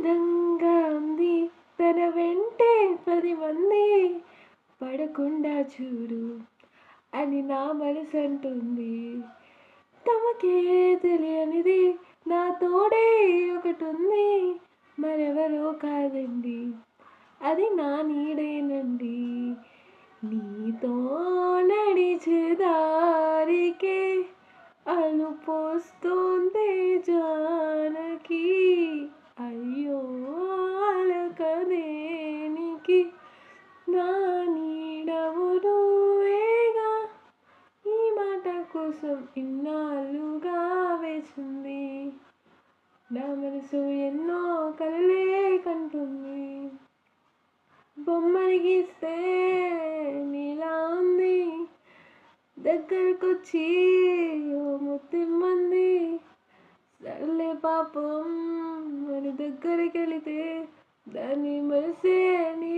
అందంగా ఉంది తన వెంటే 10 మంది పడకుండా చూడు అని నా మనసంటుంది. తమకే తెలియనిది నా తోడే ఒకటుంది, మరెవరో కాదండి అది నా నీడేనండి. నీతో నడిచే దారికే అలుపోస్తోంది జానకి, అయ్యో అలక దేనికి నా నీడవు నువ్వేగా. ఈ మాట కోసం ఇన్నాళ్ళుగా వేచింది నా మనసు, ఎన్నో కలలే కంటుంది. బొమ్మని గీస్తే నీలా ఉంది, దగ్గరకొచ్చి ఓ ముద్దిమ్మంది. సర్లే పాపం అని దగ్గరికెళితే దాని మనసే నీ